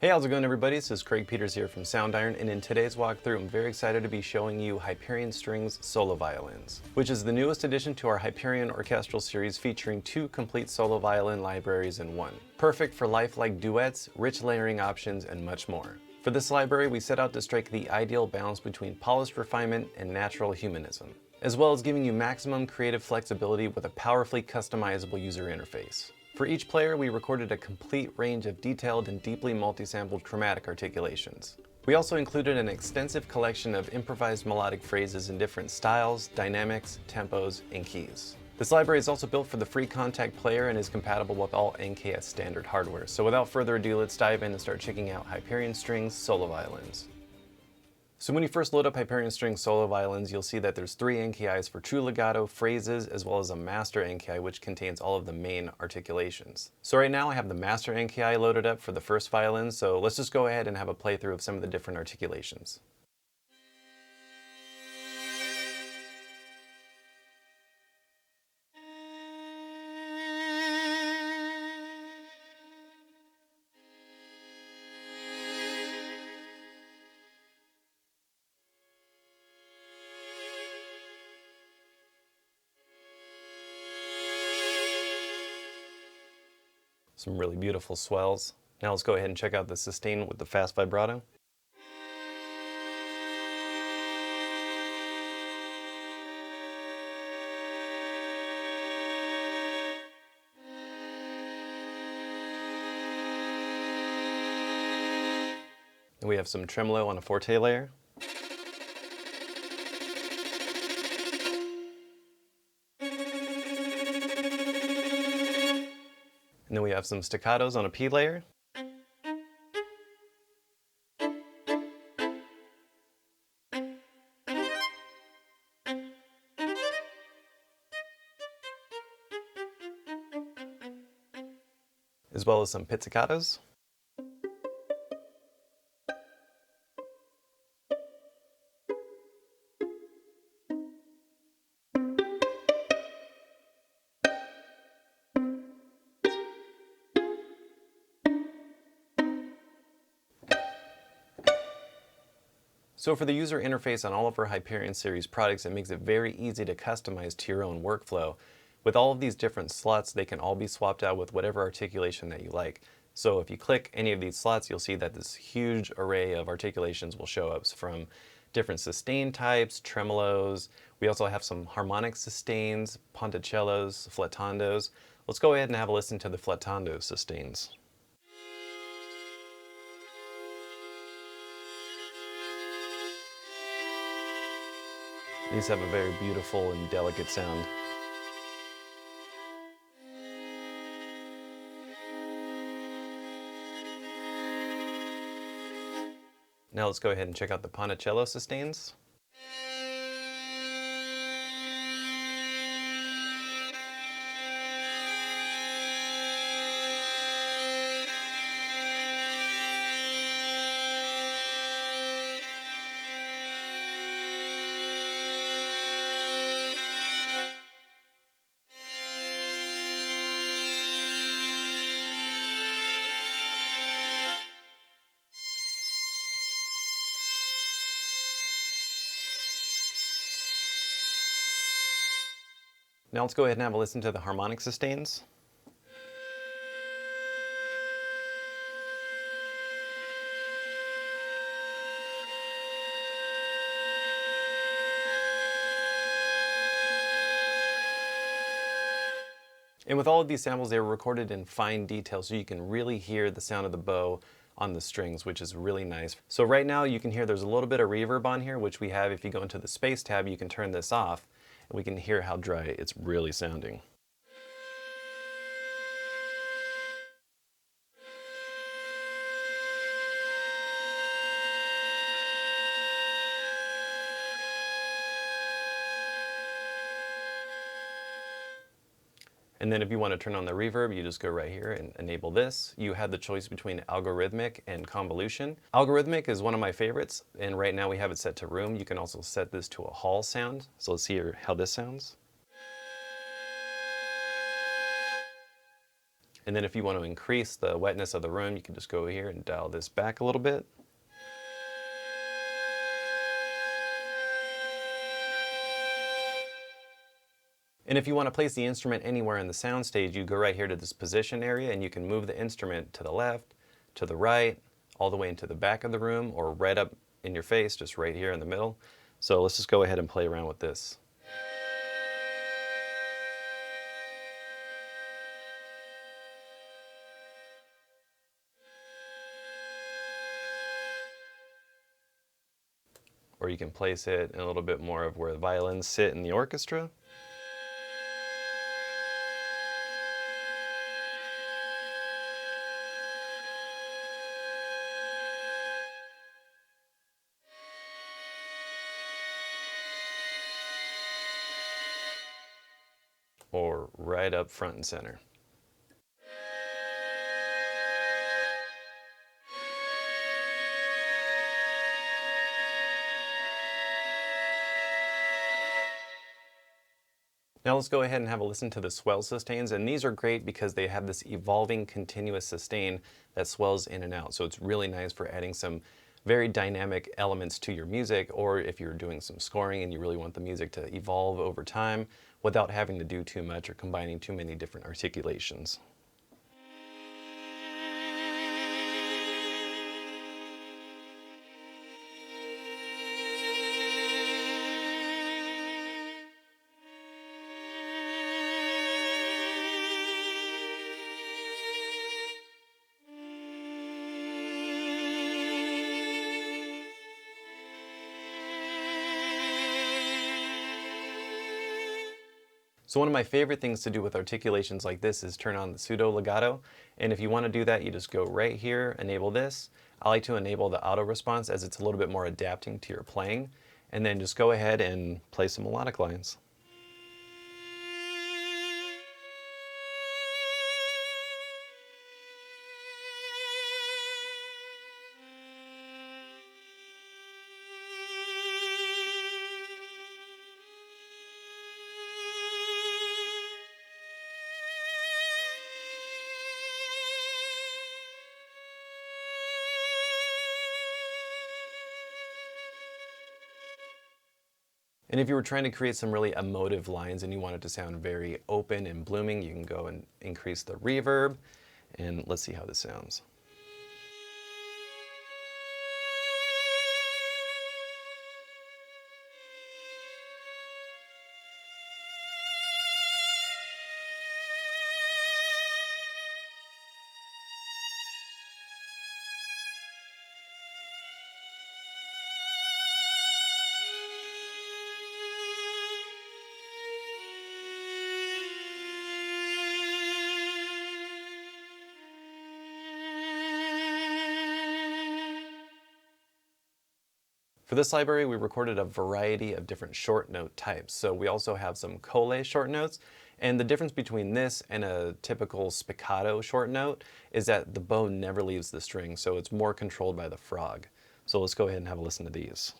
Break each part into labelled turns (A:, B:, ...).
A: Hey, how's it going everybody? This is Craig Peters here from Soundiron, and in today's walkthrough I'm very excited to be showing you Hyperion Strings Solo Violins, which is the newest addition to our Hyperion Orchestral series featuring 2 complete solo violin libraries in one. Perfect for lifelike duets, rich layering options, and much more. For this library, we set out to strike the ideal balance between polished refinement and natural humanism, as well as giving you maximum creative flexibility with a powerfully customizable user interface. For each player, we recorded a complete range of detailed and deeply multi-sampled chromatic articulations. We also included an extensive collection of improvised melodic phrases in different styles, dynamics, tempos, and keys. This library is also built for the free contact player and is compatible with all NKS standard hardware. So without further ado, let's dive in and start checking out Hyperion Strings Solo Violins. So when you first load up Hyperion Strings Solo Violins, you'll see that there's 3 NKIs for true legato, phrases, as well as a master NKI which contains all of the main articulations. So right now I have the master NKI loaded up for the first violin, so let's just go ahead and have a playthrough of some of the different articulations. Some really beautiful swells. Now let's go ahead and check out the sustain with the fast vibrato. And we have some tremolo on a forte layer. And then we have some staccatos on a P layer. As well as some pizzicatos. So for the user interface on all of our Hyperion series products, it makes it very easy to customize to your own workflow. With all of these different slots, they can all be swapped out with whatever articulation that you like. So if you click any of these slots, you'll see that this huge array of articulations will show up from different sustain types, tremolos. We also have some harmonic sustains, ponticellos, flettandos. Let's go ahead and have a listen to the flettando sustains. These have a very beautiful and delicate sound. Now let's go ahead and check out the ponticello sustains. Now let's go ahead and have a listen to the harmonic sustains. And with all of these samples, they were recorded in fine detail, so you can really hear the sound of the bow on the strings, which is really nice. So right now you can hear there's a little bit of reverb on here, which we have. If you go into the space tab, you can turn this off, and we can hear how dry it's really sounding. And then if you want to turn on the reverb, you just go right here and enable this. You have the choice between algorithmic and convolution. Algorithmic is one of my favorites, and right now we have it set to room. You can also set this to a hall sound. So let's hear how this sounds. And then if you want to increase the wetness of the room, you can just go here and dial this back a little bit. And if you want to place the instrument anywhere in the soundstage, you go right here to this position area and you can move the instrument to the left, to the right, all the way into the back of the room, or right up in your face, just right here in the middle. So let's just go ahead and play around with this. Or you can place it in a little bit more of where the violins sit in the orchestra. Or right up front and center. Now let's go ahead and have a listen to the swell sustains, and these are great because they have this evolving continuous sustain that swells in and out. So it's really nice for adding some very dynamic elements to your music, or if you're doing some scoring and you really want the music to evolve over time without having to do too much or combining too many different articulations. So one of my favorite things to do with articulations like this is turn on the Pseudo Legato. And if you want to do that, you just go right here, enable this. I like to enable the auto response as it's a little bit more adapting to your playing. And then just go ahead and play some melodic lines. And if you were trying to create some really emotive lines and you want it to sound very open and blooming, you can go and increase the reverb. And let's see how this sounds. For this library, we recorded a variety of different short note types. So we also have some colle short notes. And the difference between this and a typical spiccato short note is that the bow never leaves the string, so it's more controlled by the frog. So let's go ahead and have a listen to these.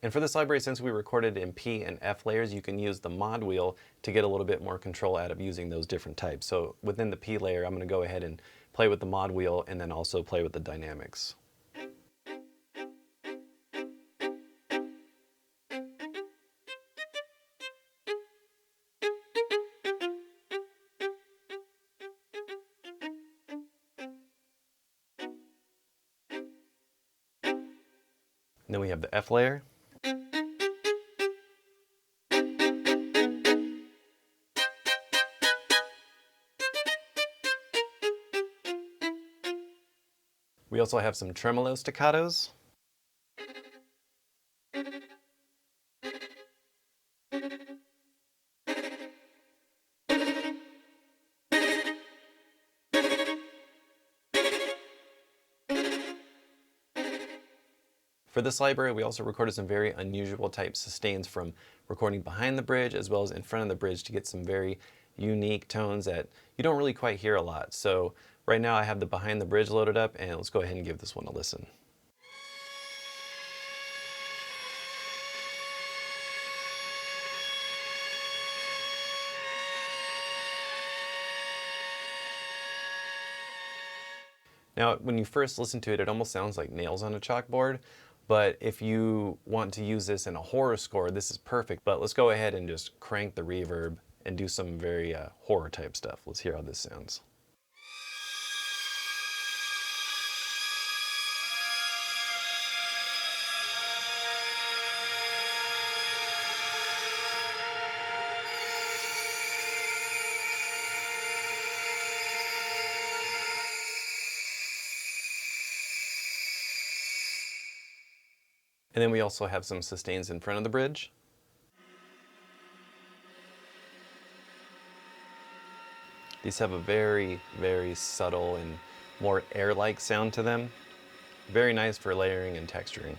A: And for this library, since we recorded in P and F layers, you can use the mod wheel to get a little bit more control out of using those different types. So within the P layer, I'm going to go ahead and play with the mod wheel and then also play with the dynamics. And then we have the F layer. We also have some tremolo staccatos. For this library, we also recorded some very unusual type sustains from recording behind the bridge as well as in front of the bridge to get some very unique tones that you don't really quite hear a lot. So Right now I have the behind the bridge loaded up, and let's go ahead and give this one a listen. Now, when you first listen to it, it almost sounds like nails on a chalkboard, but if you want to use this in a horror score, this is perfect. But let's go ahead and just crank the reverb and do some very horror type stuff. Let's hear how this sounds. And then we also have some sustains in front of the bridge. These have a very, very subtle and more air-like sound to them. Very nice for layering and texturing.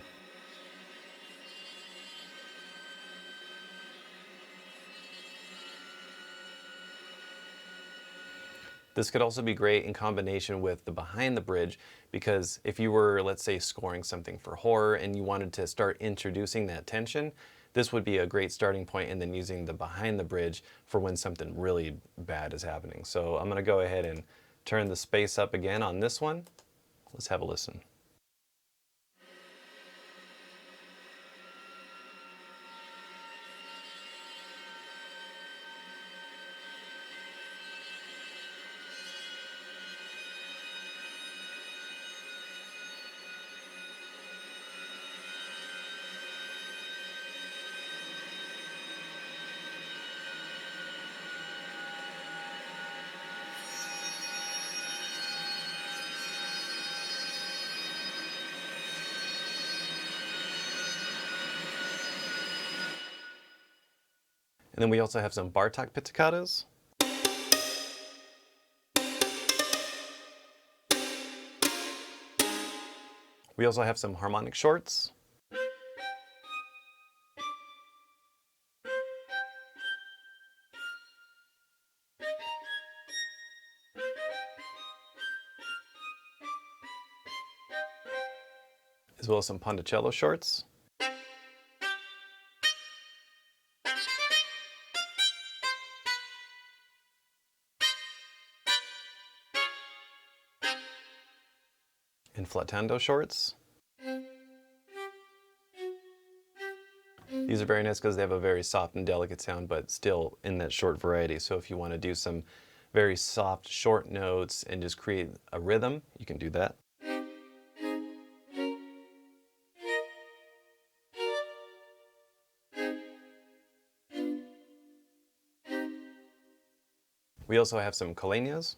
A: This could also be great in combination with the behind the bridge, because if you were, let's say, scoring something for horror and you wanted to start introducing that tension, this would be a great starting point, and then using the behind the bridge for when something really bad is happening. So I'm going to go ahead and turn the space up again on this one. Let's have a listen. And then we also have some Bartok pizzicatos. We also have some harmonic shorts. As well as some ponticello shorts. And flattando shorts. These are very nice because they have a very soft and delicate sound, but still in that short variety. So if you want to do some very soft short notes and just create a rhythm, you can do that. We also have some coleñas.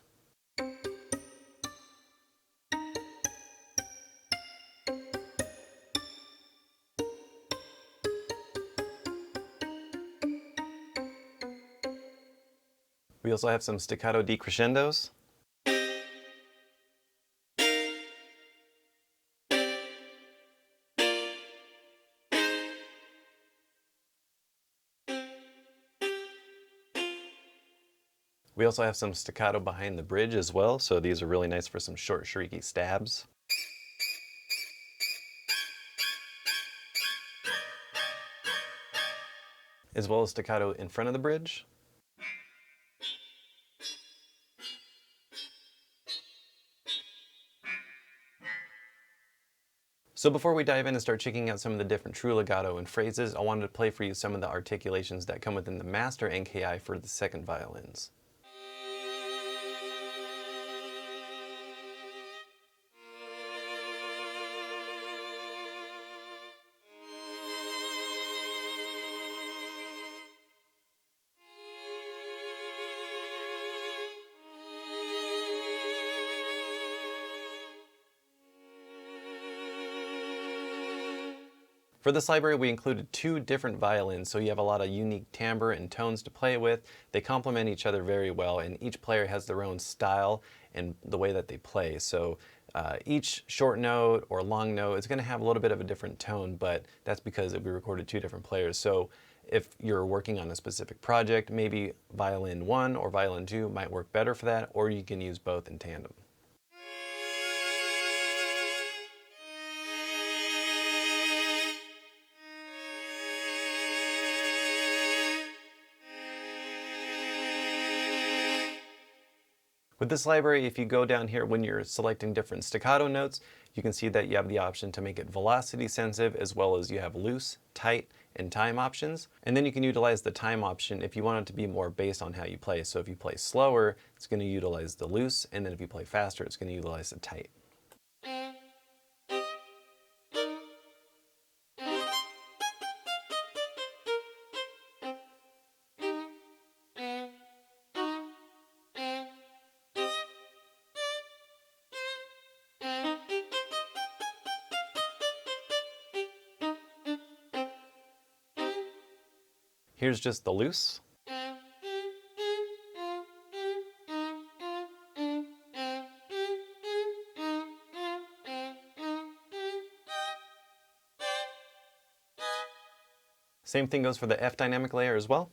A: We also have some staccato decrescendos. We also have some staccato behind the bridge as well, so these are really nice for some short, shrieky stabs. As well as staccato in front of the bridge. So before we dive in and start checking out some of the different true legato and phrases, I wanted to play for you some of the articulations that come within the master NKI for the second violins. For this library, we included 2 different violins, so you have a lot of unique timbre and tones to play with. They complement each other very well, and each player has their own style and the way that they play. So each short note or long note is going to have a little bit of a different tone, but that's because we recorded 2 different players. So if you're working on a specific project, maybe violin 1 or violin 2 might work better for that, or you can use both in tandem. With this library, if you go down here when you're selecting different staccato notes, you can see that you have the option to make it velocity sensitive, as well as you have loose, tight, and time options. And then you can utilize the time option if you want it to be more based on how you play. So if you play slower, it's going to utilize the loose, and then if you play faster, it's going to utilize the tight. Here's just the loose. Same thing goes for the F dynamic layer as well.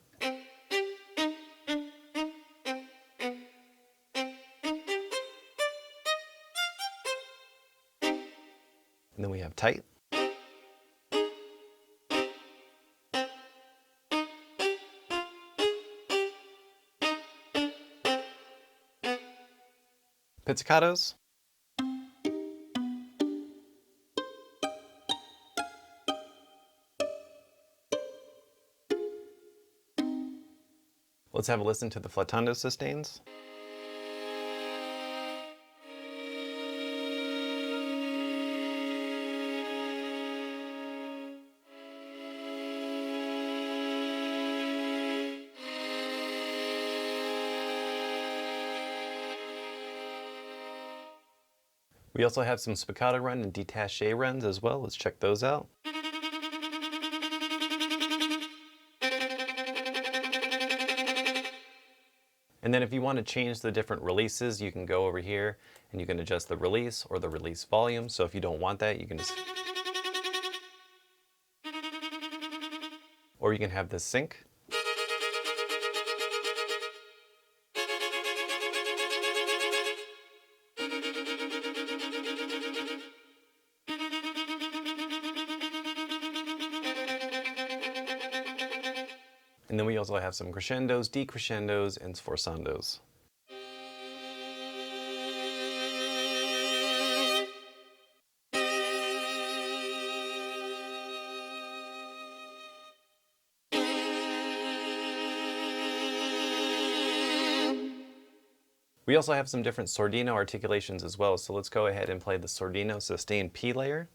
A: And then we have tight. Pizzicatos. Let's have a listen to the flautando sustains. We also have some spiccato run and détaché runs as well. Let's check those out. And then if you want to change the different releases, you can go over here and you can adjust the release or the release volume. So if you don't want that, you can just... Or you can have this sync. And then we also have some crescendos, decrescendos, and sforzandos. We also have some different sordino articulations as well, so let's go ahead and play the sordino sustain P layer.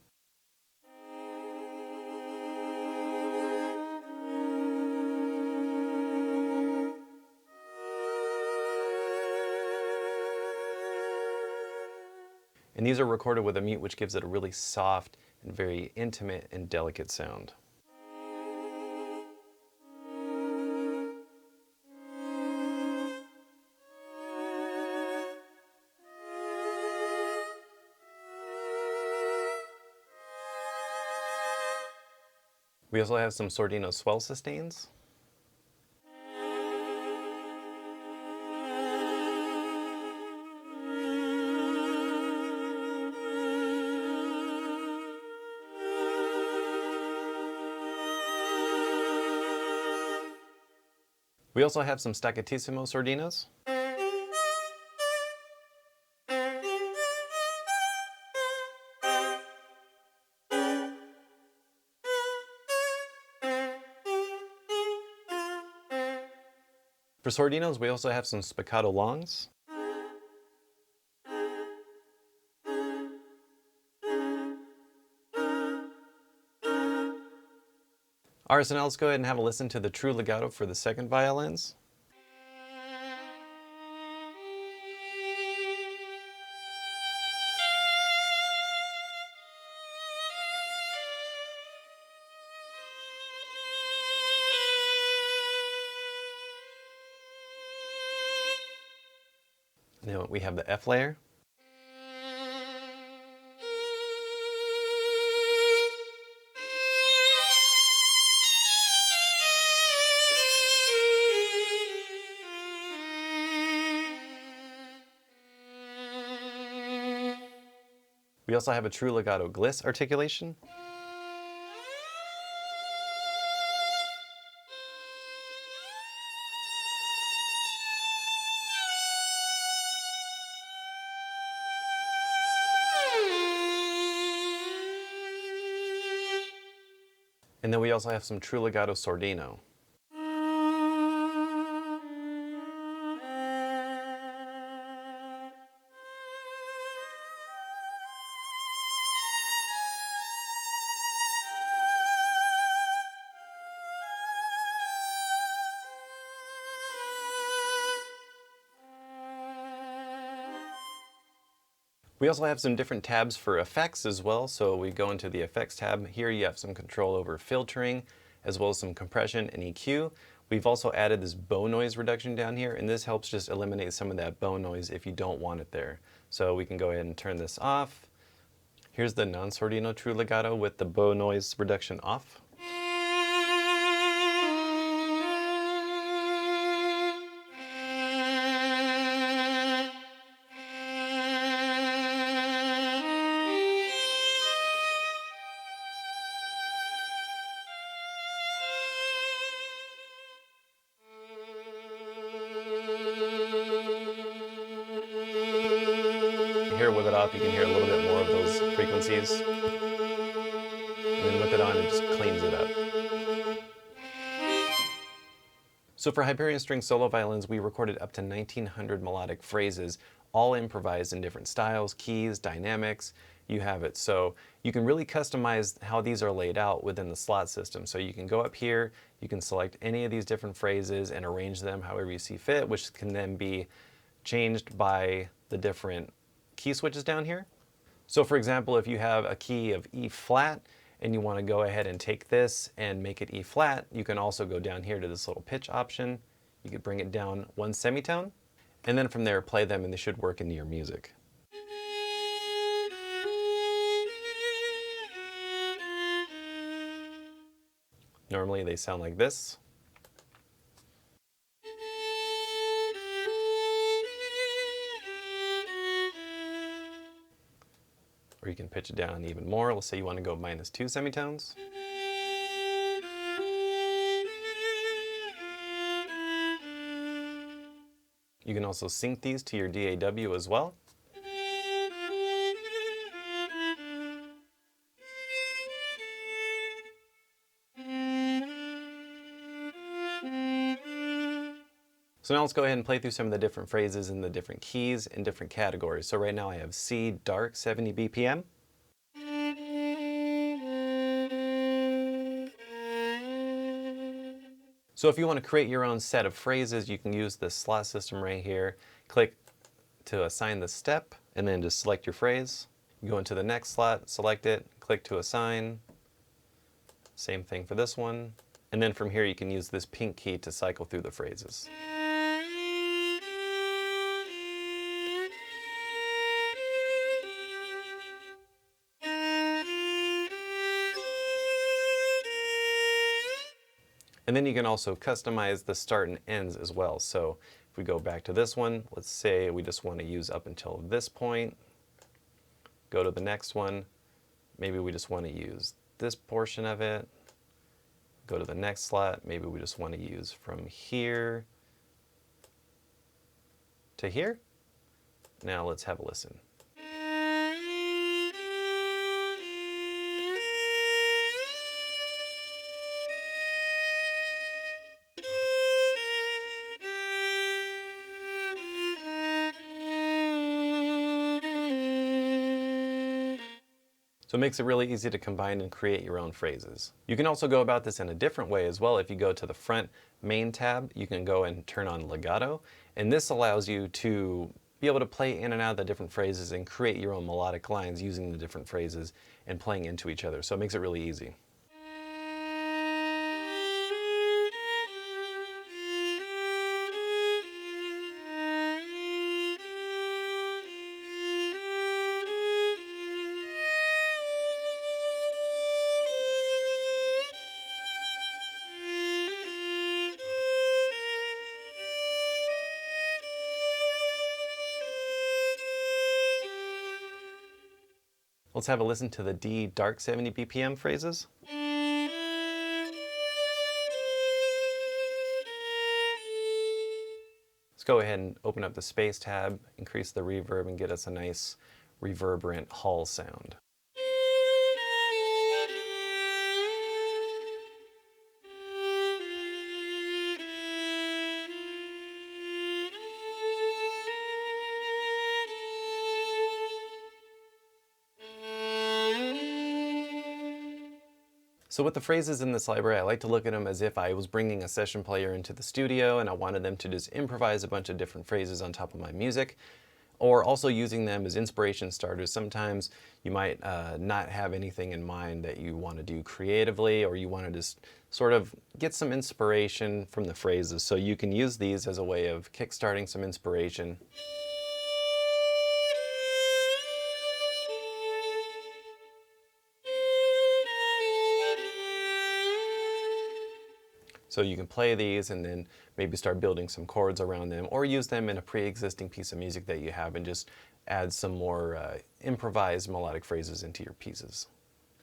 A: And these are recorded with a mute, which gives it a really soft and very intimate and delicate sound. We also have some sordino swell sustains. We also have some staccatissimo sordinos. For sordinos, we also have some spiccato longs. Alright, so now let's go ahead and have a listen to the true legato for the second violins. Now we have the F layer. We also have a true legato gliss articulation. And then we also have some true legato sordino. We also have some different tabs for effects as well. So we go into the effects tab. Here you have some control over filtering, as well as some compression and EQ. We've also added this bow noise reduction down here, and this helps just eliminate some of that bow noise if you don't want it there. So we can go ahead and turn this off. Here's the non-sordino true legato with the bow noise reduction off. Here with it off, you can hear a little bit more of those frequencies. And then with it on, it just cleans it up. So for Hyperion Strings Solo Violins, we recorded up to 1,900 melodic phrases, all improvised in different styles, keys, dynamics, you have it. So you can really customize how these are laid out within the slot system. So you can go up here, you can select any of these different phrases and arrange them however you see fit, which can then be changed by the different key switches down here. So for example, if you have a key of E flat and you want to go ahead and take this and make it E flat, you can also go down here to this little pitch option. You could bring it down one semitone, and then from there play them and they should work into your music. Normally they sound like this. Or you can pitch it down even more. Let's say you want to go -2 semitones. You can also sync these to your DAW as well. So now let's go ahead and play through some of the different phrases in the different keys and different categories. So right now I have C dark 70 BPM. So if you want to create your own set of phrases, you can use this slot system right here. Click to assign the step and then just select your phrase. You go into the next slot, select it, click to assign. Same thing for this one. And then from here you can use this pink key to cycle through the phrases. And then you can also customize the start and ends as well. So if we go back to this one, let's say we just want to use up until this point. Go to the next one. Maybe we just want to use this portion of it. Go to the next slot. Maybe we just want to use from here to here. Now let's have a listen. So it makes it really easy to combine and create your own phrases. You can also go about this in a different way as well. If you go to the front main tab, you can go and turn on legato, and this allows you to be able to play in and out of the different phrases and create your own melodic lines using the different phrases and playing into each other. So it makes it really easy. Let's have a listen to the D dark 70 BPM phrases. Let's go ahead and open up the space tab, increase the reverb, and get us a nice reverberant hall sound. So with the phrases in this library, I like to look at them as if I was bringing a session player into the studio and I wanted them to just improvise a bunch of different phrases on top of my music, or also using them as inspiration starters. Sometimes you might not have anything in mind that you want to do creatively, or you want to just sort of get some inspiration from the phrases. So you can use these as a way of kickstarting some inspiration. So you can play these and then maybe start building some chords around them, or use them in a pre-existing piece of music that you have and just add some more improvised melodic phrases into your pieces.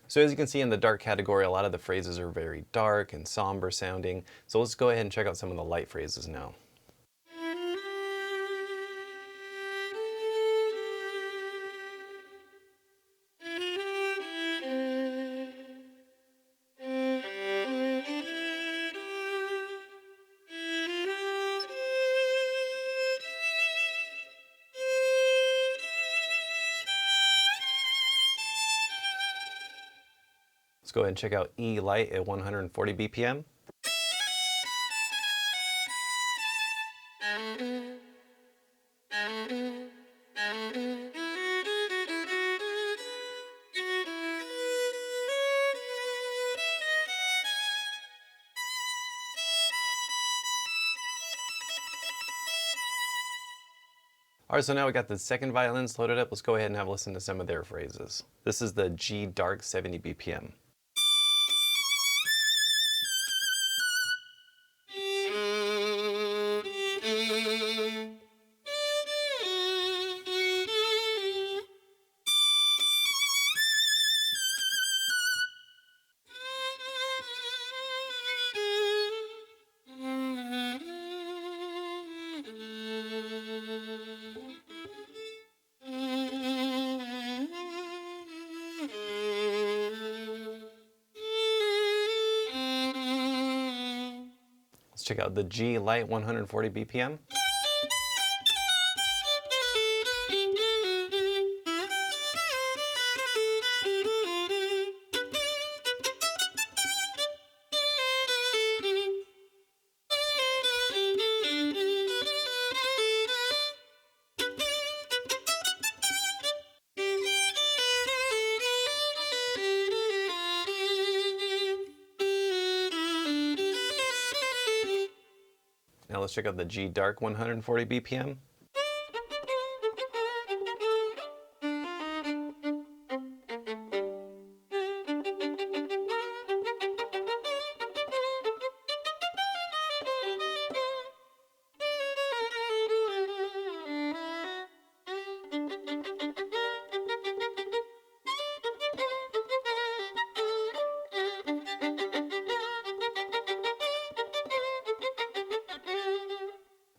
A: So as you can see in the dark category, a lot of the phrases are very dark and somber sounding. So let's go ahead and check out some of the light phrases now. Let's go ahead and check out E light at 140 BPM. All right, so now we got the second violins loaded up. Let's go ahead and have a listen to some of their phrases. This is the G dark 70 BPM. Let's check out the G light 140 BPM. Now let's check out the G dark 140 BPM.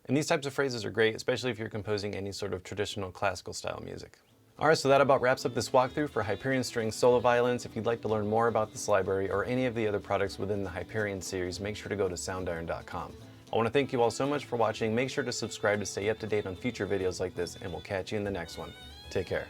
A: And these types of phrases are great, especially if you're composing any sort of traditional classical style music. Alright, so that about wraps up this walkthrough for Hyperion Strings Solo Violins. If you'd like to learn more about this library or any of the other products within the Hyperion series, make sure to go to Soundiron.com. I want to thank you all so much for watching. Make sure to subscribe to stay up to date on future videos like this, and we'll catch you in the next one. Take care.